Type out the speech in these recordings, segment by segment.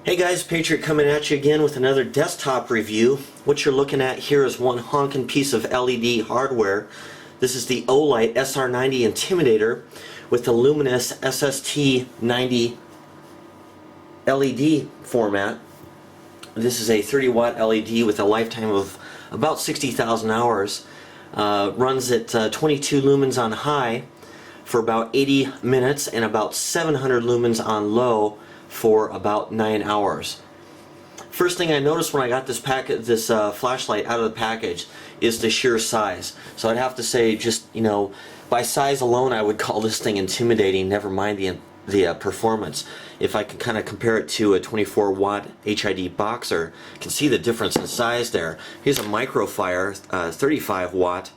Hey guys, Patriot coming at you again with another desktop review. What you're looking at here is one honking piece of LED hardware. This is the Olight SR90 Intimidator with the luminous SST90 LED format. This is a 30-watt LED with a lifetime of about 60,000 hours. Runs at 22 lumens on high for about 80 minutes and about 700 lumens on low for about 9 hours. First thing I noticed when I got this flashlight out of the package is the sheer size. So I'd have to say, just by size alone, I would call this thing intimidating. Never mind the performance. If I can kind of compare it to a 24-watt HID boxer, you can see the difference in size there. Here's a Microfire 35-watt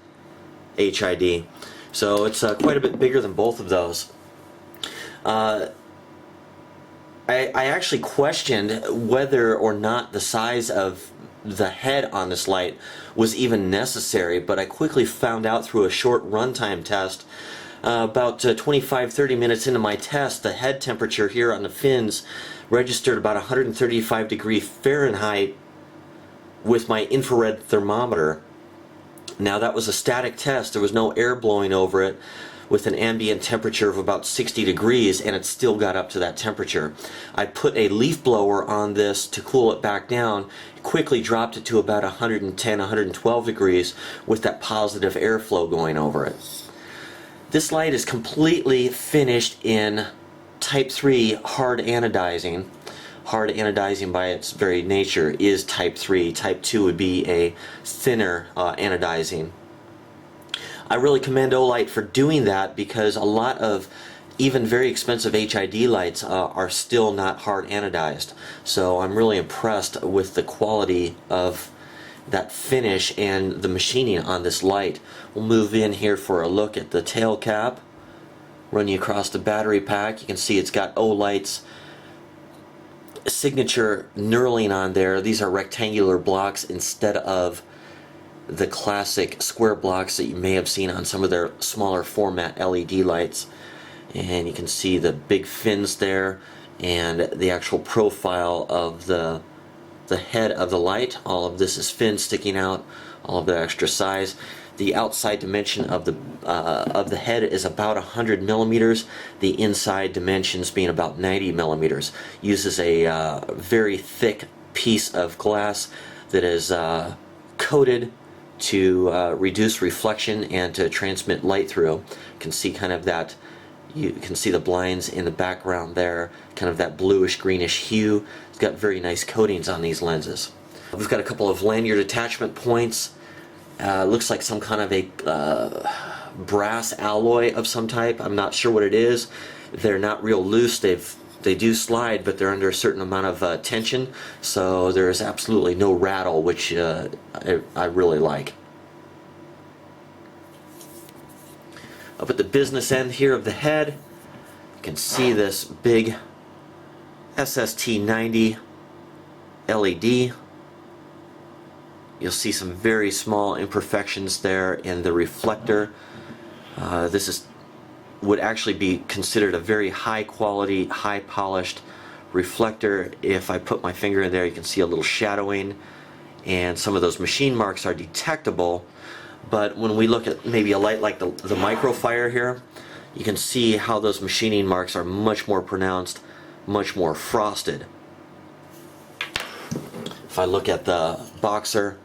HID, so it's quite a bit bigger than both of those. I actually questioned whether or not the size of the head on this light was even necessary, but I quickly found out through a short runtime test. About 25-30 minutes into my test, the head temperature here on the fins registered about 135 degrees Fahrenheit with my infrared thermometer. Now that was a static test, there was no air blowing over it, with an ambient temperature of about 60 degrees, and it still got up to that temperature. I put a leaf blower on this to cool it back down, quickly dropped it to about 110, 112 degrees with that positive airflow going over it. This light is completely finished in Type 3 hard anodizing. Hard anodizing by its very nature is Type 3. Type 2 would be a thinner anodizing. I really commend Olight for doing that, because a lot of even very expensive HID lights are still not hard anodized. So I'm really impressed with the quality of that finish and the machining on this light. We'll move in here for a look at the tail cap. Run you across the battery pack. You can see it's got Olight's signature knurling on there. These are rectangular blocks instead of the classic square blocks that you may have seen on some of their smaller format LED lights. And you can see the big fins there and the actual profile of the head of the light. All of this is fin sticking out, all of the extra size. The outside dimension of the head is about 100 millimeters. The inside dimensions being about 90 millimeters. Uses a very thick piece of glass that is coated to reduce reflection and to transmit light through. You can see kind of that, you can see the blinds in the background there, kind of that bluish greenish hue. It's got very nice coatings on these lenses. We've got a couple of lanyard attachment points. Looks like some kind of a brass alloy of some type. I'm not sure what it is. They're not real loose. They do slide, but they're under a certain amount of tension, so there's absolutely no rattle, which I really like. Up at the business end here of the head, you can see this big SST90 LED. You'll see some very small imperfections there in the reflector. This would actually be considered a very high quality, high polished reflector. If I put my finger in there, you can see a little shadowing, and some of those machine marks are detectable. But when we look at maybe a light like the Microfire here, you can see how those machining marks are much more pronounced, much more frosted. If I look at the Boxer,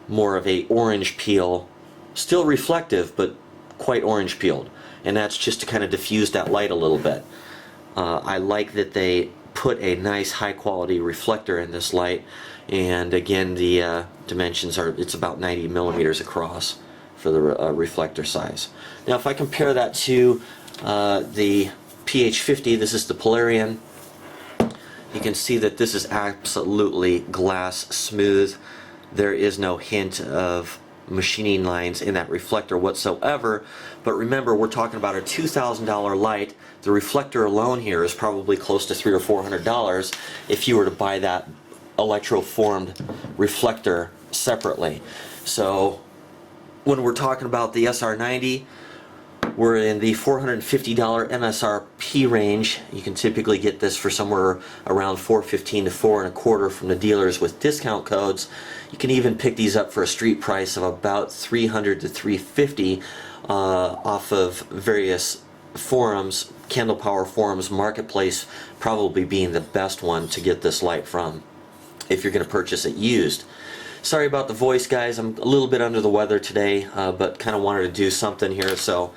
more of a orange peel, still reflective but quite orange peeled, and that's just to kind of diffuse that light a little bit. I like that they put a nice high quality reflector in this light, and again the dimensions are, it's about 90 millimeters across for the reflector size. Now if I compare that to the PH50, this is the Polarian, you can see that this is absolutely glass smooth. There is no hint of machining lines in that reflector whatsoever. But remember, we're talking about a $2,000 light. The reflector alone here is probably close to $300 or $400 if you were to buy that electroformed reflector separately. So when we're talking about the SR90, We're in the $450 MSRP range. You can typically get this for somewhere around $415 to $425 from the dealers with discount codes. You can even pick these up for a street price of about $300 to $350 off of various forums, Candle Power forums, Marketplace probably being the best one to get this light from if you're going to purchase it used. Sorry about the voice, guys. I'm a little bit under the weather today, but kind of wanted to do something here, so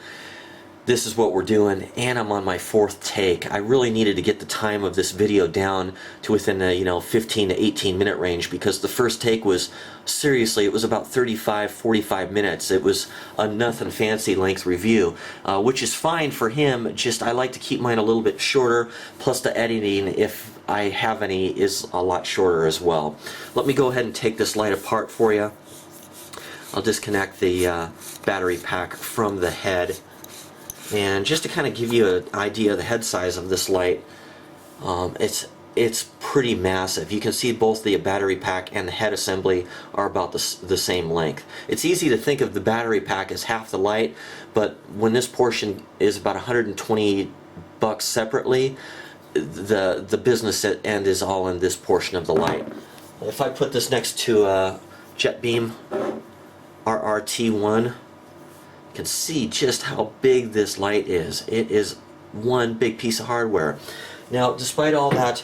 this is what we're doing, and I'm on my 4th take. I really needed to get the time of this video down to within the 15 to 18 minute range, because the first take was, seriously, it was about 35-45 minutes. It was a nothing fancy length review, which is fine for him, just I like to keep mine a little bit shorter, plus the editing, if I have any, is a lot shorter as well. Let me go ahead and take this light apart for you. I'll disconnect the battery pack from the head. And just to kind of give you an idea of the head size of this light, it's pretty massive. You can see both the battery pack and the head assembly are about the same length. It's easy to think of the battery pack as half the light, but when this portion is about $120 separately, the business end is all in this portion of the light. If I put this next to a Jet Beam RRT1, you can see just how big this light is. It is one big piece of hardware. Now, despite all that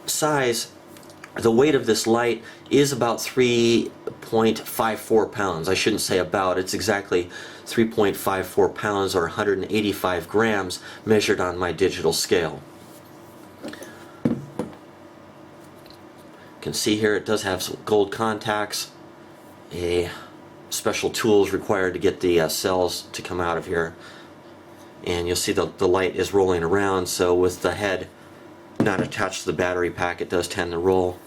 size, the weight of this light is about 3.54 pounds. I shouldn't say about, it's exactly 3.54 pounds or 185 grams measured on my digital scale. You can see here it does have some gold contacts, a special tools required to get the cells to come out of here, and you'll see the light is rolling around, so with the head not attached to the battery pack, it does tend to roll.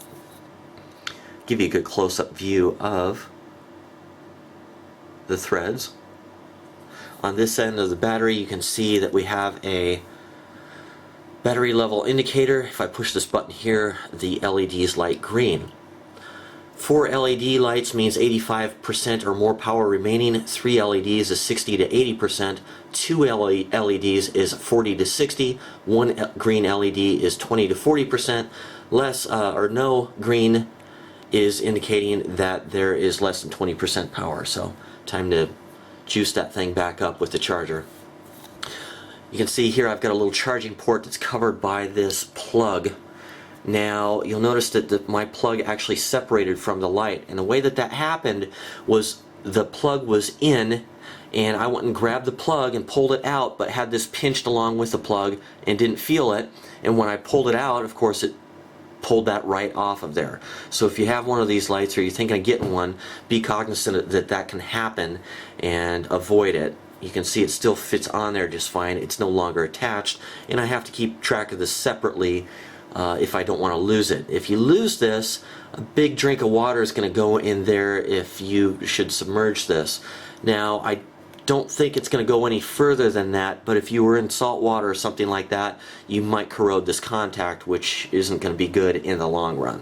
Give you a good close-up view of the threads. On this end of the battery, you can see that we have a battery level indicator. If I push this button here, the LEDs light green. 4 LED lights means 85% or more power remaining. 3 LEDs is 60 to 80%. 2 LEDs is 40 to 60. 1 green LED is 20 to 40%. Less or no green is indicating that there is less than 20% power. So time to juice that thing back up with the charger. You can see here I've got a little charging port that's covered by this plug. Now you'll notice that my plug actually separated from the light, and the way that happened was the plug was in and I went and grabbed the plug and pulled it out, but had this pinched along with the plug and didn't feel it, and when I pulled it out, of course, it pulled that right off of there. So if you have one of these lights or you're thinking of getting one, be cognizant that that can happen and avoid it. You can see it still fits on there just fine. It's no longer attached, and I have to keep track of this separately if I don't want to lose it. If you lose this, a big drink of water is going to go in there if you should submerge this. Now, I don't think it's going to go any further than that, but if you were in salt water or something like that, you might corrode this contact, which isn't going to be good in the long run.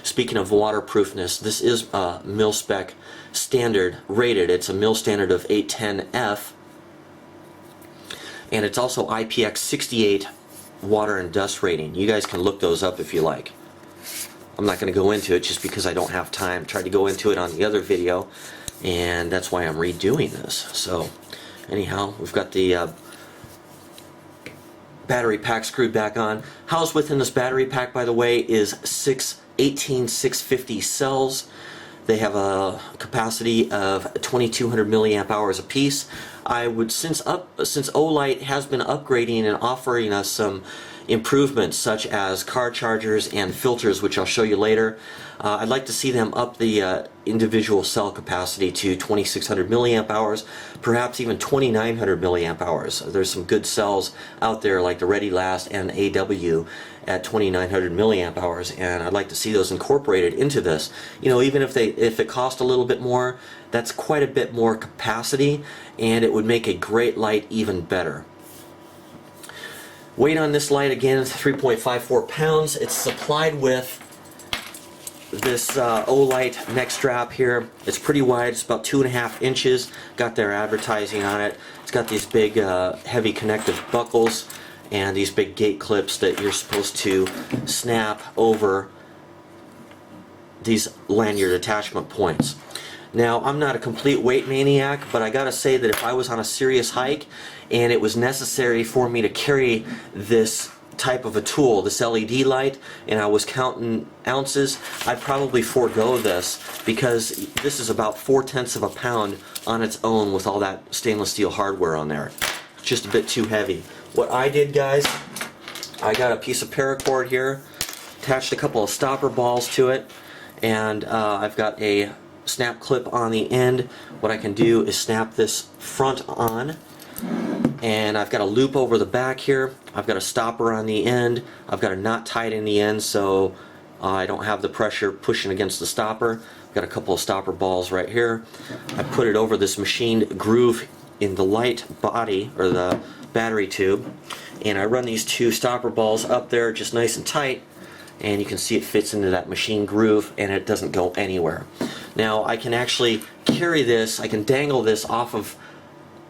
Speaking of waterproofness, this is mil-spec standard rated. It's a mil standard of 810F, and it's also IPX68 water and dust rating. You guys can look those up if you like. I'm not going to go into it just because I don't have time. Tried to go into it on the other video, and that's why I'm redoing this. So anyhow, we've got the battery pack screwed back on. Housed within this battery pack, by the way, is 18650 cells. They have a capacity of 2200 milliamp hours apiece. I would, since Olight has been upgrading and offering us some improvements such as car chargers and filters, which I'll show you later, I'd like to see them up the individual cell capacity to 2600 milliamp hours, perhaps even 2900 milliamp hours. There's some good cells out there like the Ready Last and AW at 2900 milliamp hours, and I'd like to see those incorporated into this. You know, even if it cost a little bit more, that's quite a bit more capacity, and it would make a great light even better. Weight on this light, again, is 3.54 pounds. It's supplied with this Olight neck strap here. It's pretty wide. It's about 2.5 inches. Got their advertising on it. It's got these big heavy connective buckles and these big gate clips that you're supposed to snap over these lanyard attachment points. Now, I'm not a complete weight maniac, but I gotta say that if I was on a serious hike and it was necessary for me to carry this type of a tool, this LED light, and I was counting ounces, I'd probably forego this, because this is about 4/10 of a pound on its own with all that stainless steel hardware on there. It's just a bit too heavy. What I did, guys, I got a piece of paracord here, attached a couple of stopper balls to it, and I've got a snap clip on the end. What I can do is snap this front on, and I've got a loop over the back here. I've got a stopper on the end. I've got a knot tied in the end so I don't have the pressure pushing against the stopper. I've got a couple of stopper balls right here. I put it over this machined groove in the light body, or the battery tube, and I run these two stopper balls up there just nice and tight, and you can see it fits into that machine groove and it doesn't go anywhere. Now I can actually carry this, I can dangle this off of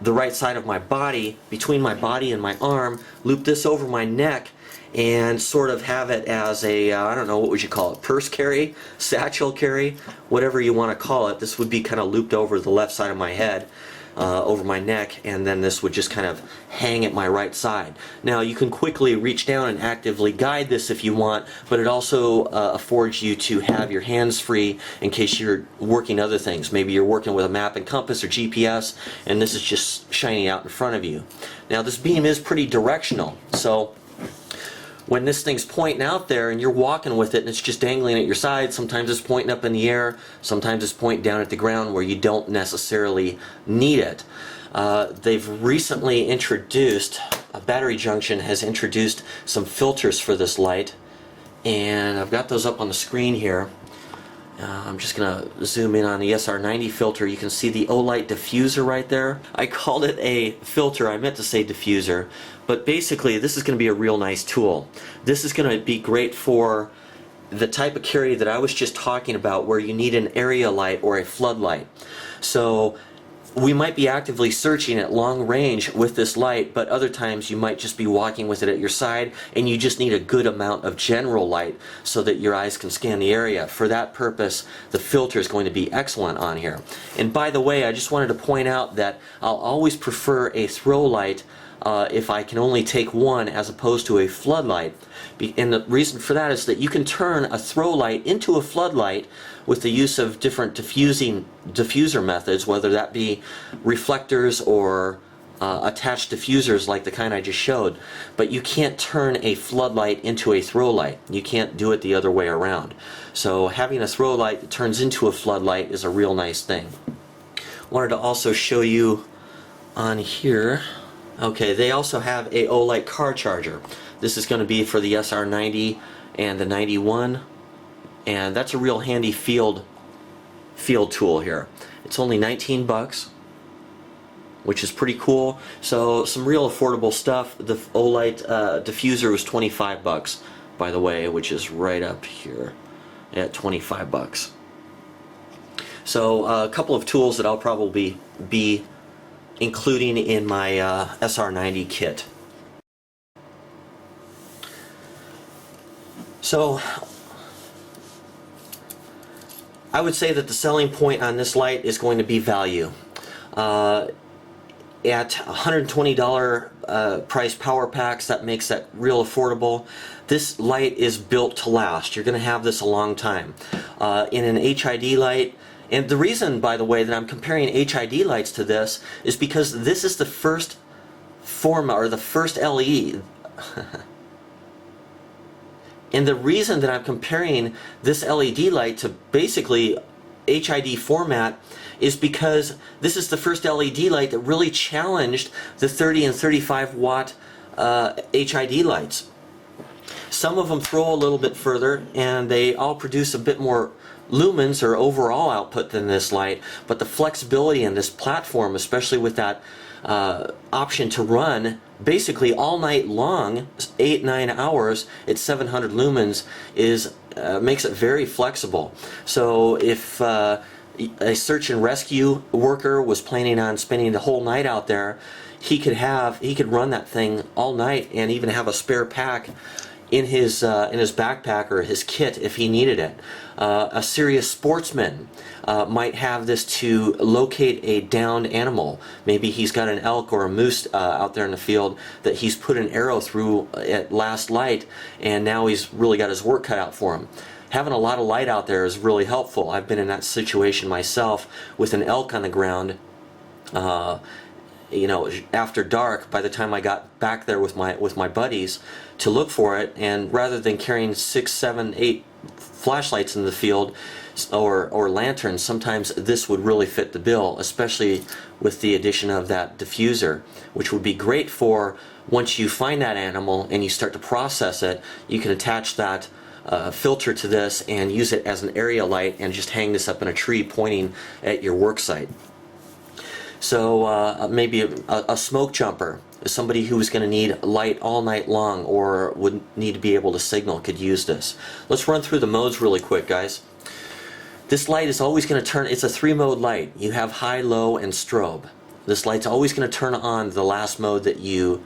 the right side of my body, between my body and my arm, loop this over my neck, and sort of have it as a, I don't know, what would you call it, purse carry, satchel carry, whatever you want to call it. This would be kind of looped over the left side of my head, over my neck, and then this would just kind of hang at my right side. Now you can quickly reach down and actively guide this if you want, but it also affords you to have your hands free in case you're working other things. Maybe you're working with a map and compass or GPS, and this is just shining out in front of you. Now this beam is pretty directional, so when this thing's pointing out there and you're walking with it and it's just dangling at your side, sometimes it's pointing up in the air, sometimes it's pointing down at the ground where you don't necessarily need it. They've recently introduced, Battery Junction has introduced some filters for this light, and I've got those up on the screen here. I'm just going to zoom in on the SR90 filter. You can see the Olight diffuser right there. I called it a filter, I meant to say diffuser, but basically this is going to be a real nice tool. This is going to be great for the type of carry that I was just talking about, where you need an area light or a floodlight. So we might be actively searching at long range with this light, but other times you might just be walking with it at your side and you just need a good amount of general light so that your eyes can scan the area. For that purpose, the filter is going to be excellent on here. And by the way, I just wanted to point out that I'll always prefer a throw light if I can only take one, as opposed to a floodlight. And the reason for that is that you can turn a throw light into a floodlight with the use of different diffuser methods, whether that be reflectors or attached diffusers like the kind I just showed. But you can't turn a floodlight into a throw light. You can't do it the other way around. So having a throw light that turns into a floodlight is a real nice thing. Wanted to also show you on here. Okay, they also have a Olight car charger. This is going to be for the SR90 and the 91, and that's a real handy field tool here. It's only 19 bucks, which is pretty cool. So some real affordable stuff. The Olight diffuser was 25 bucks, by the way, which is right up here at 25 bucks. So a couple of tools that I'll probably be including in my SR90 kit. So I would say that the selling point on this light is going to be value. At $120 price power packs, that makes that real affordable. This light is built to last. You're going to have this a long time. In an HID light, and the reason, by the way, that I'm comparing HID lights to this is because this is the first format, or the first LED. And the reason that I'm comparing this LED light to basically HID format is because this is the first LED light that really challenged the 30 and 35 watt HID lights. Some of them throw a little bit further, and they all produce a bit more lumens or overall output than this light, but the flexibility in this platform, especially with that option to run basically all night long, 8-9 hours at 700 lumens is makes it very flexible. So if a search and rescue worker was planning on spending the whole night out there, he could run that thing all night and even have a spare pack in his backpack or his kit if he needed it. A serious sportsman might have this to locate a downed animal. Maybe he's got an elk or a moose out there in the field that he's put an arrow through at last light, and now he's really got his work cut out for him. Having a lot of light out there is really helpful. I've been in that situation myself with an elk on the ground. You know, after dark, by the time I got back there with my buddies to look for it, and rather than carrying 6, 7, 8 flashlights in the field or lanterns, sometimes this would really fit the bill, especially with the addition of that diffuser, which would be great for once you find that animal and you start to process it. You can attach that filter to this and use it as an area light and just hang this up in a tree pointing at your work site. So maybe a smoke jumper, somebody who is going to need light all night long or would need to be able to signal, could use this. Let's run through the modes really quick, guys. This light is always going to turn, it's a 3-mode light. You have high, low, and strobe. This light's always going to turn on the last mode that you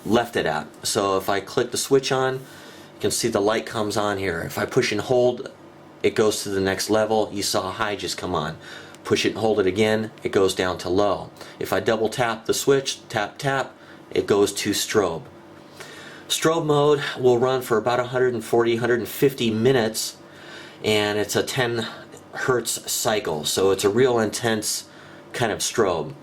left it at. So if I click the switch on, you can see the light comes on here. If I push and hold, it goes to the next level. You saw high just come on. Push it and hold it again, it goes down to low. If I double tap the switch, tap tap, it goes to strobe. Strobe mode will run for about 140, 150 minutes, and it's a 10 hertz cycle, so it's a real intense kind of strobe.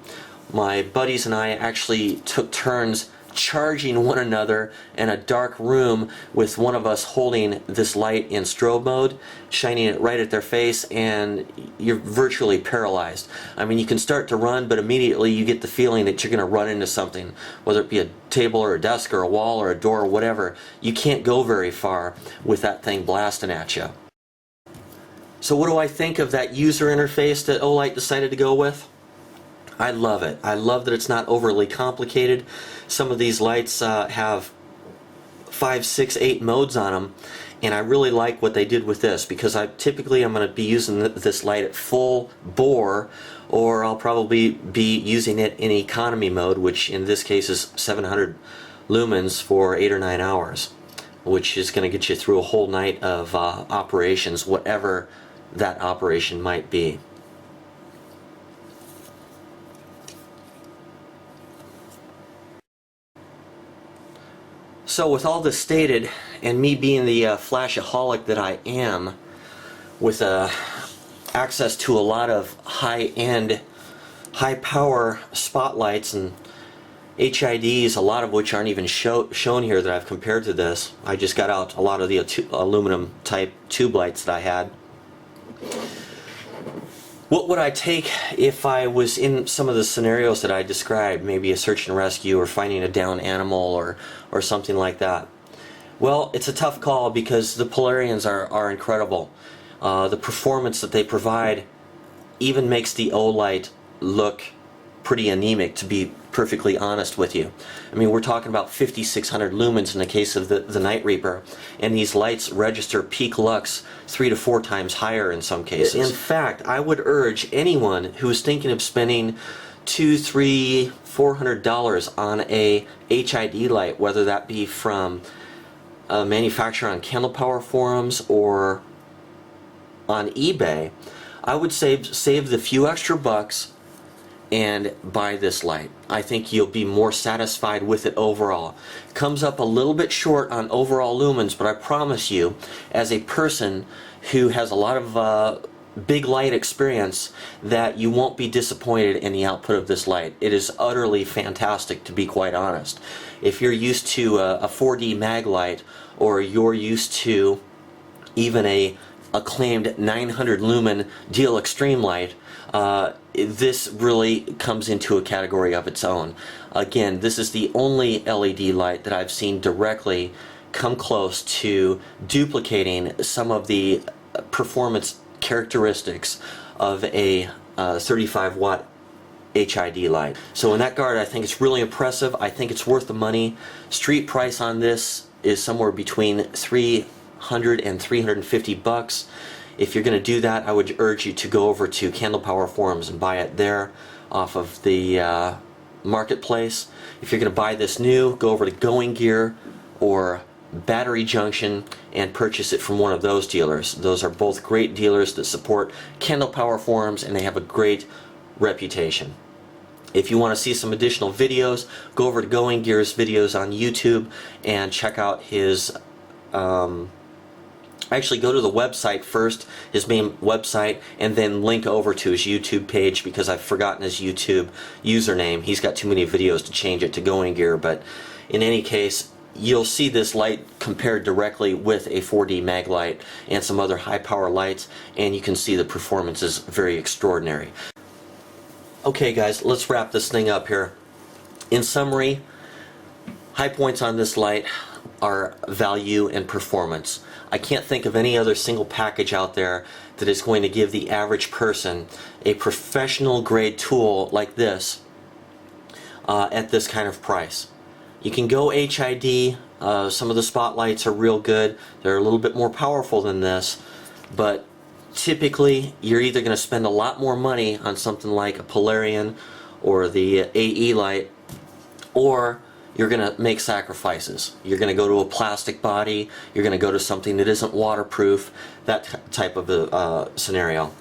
My buddies and I actually took turns charging one another in a dark room with one of us holding this light in strobe mode, shining it right at their face, and you're virtually paralyzed. I mean, you can start to run, but immediately you get the feeling that you're going to run into something, whether it be a table or a desk or a wall or a door or whatever. You can't go very far with that thing blasting at you. So what do I think of that user interface that Olight decided to go with? I love it. I love that it's not overly complicated. Some of these lights have 5, 6, 8 modes on them, and I really like what they did with this, because I'm going to be using this light at full bore, or I'll probably be using it in economy mode, which in this case is 700 lumens for 8 or 9 hours, which is going to get you through a whole night of operations, whatever that operation might be. So with all this stated, and me being the flashaholic that I am, with access to a lot of high-end, high-power spotlights and HIDs, a lot of which aren't even shown here that I've compared to this. I just got out a lot of the aluminum type tube lights that I had. What would I take if I was in some of the scenarios that I described, maybe a search and rescue or finding a downed animal or something like that? Well, it's a tough call because the Polarians are incredible. The performance that they provide even makes the Olight look pretty anemic, to be perfectly honest with you. I mean, we're talking about 5,600 lumens in the case of the Night Reaper, and these lights register peak lux 3 to 4 times higher in some cases. In fact, I would urge anyone who is thinking of spending $200, $300, $400 on a HID light, whether that be from a manufacturer on Candle Power forums or on eBay, I would save the few extra bucks and buy this light. I think you'll be more satisfied with it overall. Comes up a little bit short on overall lumens, but I promise you, as a person who has a lot of big light experience, that you won't be disappointed in the output of this light. It is utterly fantastic, to be quite honest. If you're used to a 4D mag light, or you're used to even a acclaimed 900 lumen Deal Extreme light, this really comes into a category of its own. Again, this is the only LED light that I've seen directly come close to duplicating some of the performance characteristics of a 35 watt HID light. So in that regard, I think it's really impressive. I think it's worth the money. Street price on this is somewhere between $300 and $350. If you're going to do that, I would urge you to go over to Candle Power Forums and buy it there off of the marketplace. If you're going to buy this new, go over to Going Gear or Battery Junction and purchase it from one of those dealers. Those are both great dealers that support Candle Power Forums, and they have a great reputation. If you want to see some additional videos, go over to Going Gear's videos on YouTube and check out his actually go to the website first, his main website, and then link over to his YouTube page, because I've forgotten his YouTube username. He's got too many videos to change it to Going Gear, but in any case, you'll see this light compared directly with a 4D mag light and some other high power lights, and you can see the performance is very extraordinary. Okay guys, let's wrap this thing up here. In summary, high points on this light are value and performance. I can't think of any other single package out there that is going to give the average person a professional grade tool like this at this kind of price. You can go HID, some of the spotlights are real good, they're a little bit more powerful than this, but typically you're either going to spend a lot more money on something like a Polarian or the AE light, or you're going to make sacrifices. You're going to go to a plastic body, you're going to go to something that isn't waterproof, that type of a scenario.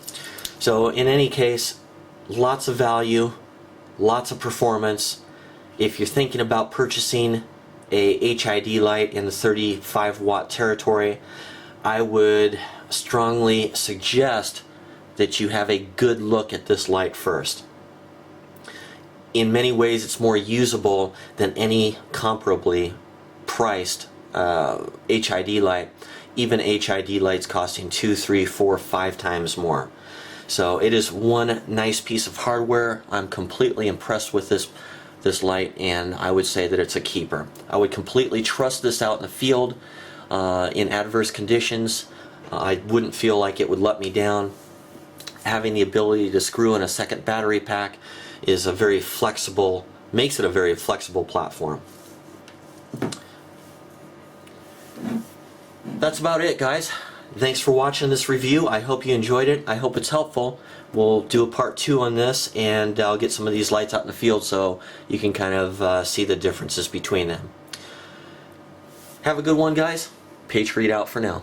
So in any case, lots of value, lots of performance. If you're thinking about purchasing a HID light in the 35 watt territory, I would strongly suggest that you have a good look at this light first. In many ways, it's more usable than any comparably priced HID light. Even HID lights costing 2, 3, 4, 5 times more. So it is one nice piece of hardware. I'm completely impressed with this light, and I would say that it's a keeper. I would completely trust this out in the field in adverse conditions. I wouldn't feel like it would let me down. Having the ability to screw in a second battery pack is a very flexible, makes it a very flexible platform. That's about it, guys. Thanks for watching this review. I hope you enjoyed it. I hope it's helpful. We'll do a part 2 on this, and I'll get some of these lights out in the field so you can kind of see the differences between them. Have a good one, guys. Patriot out for now.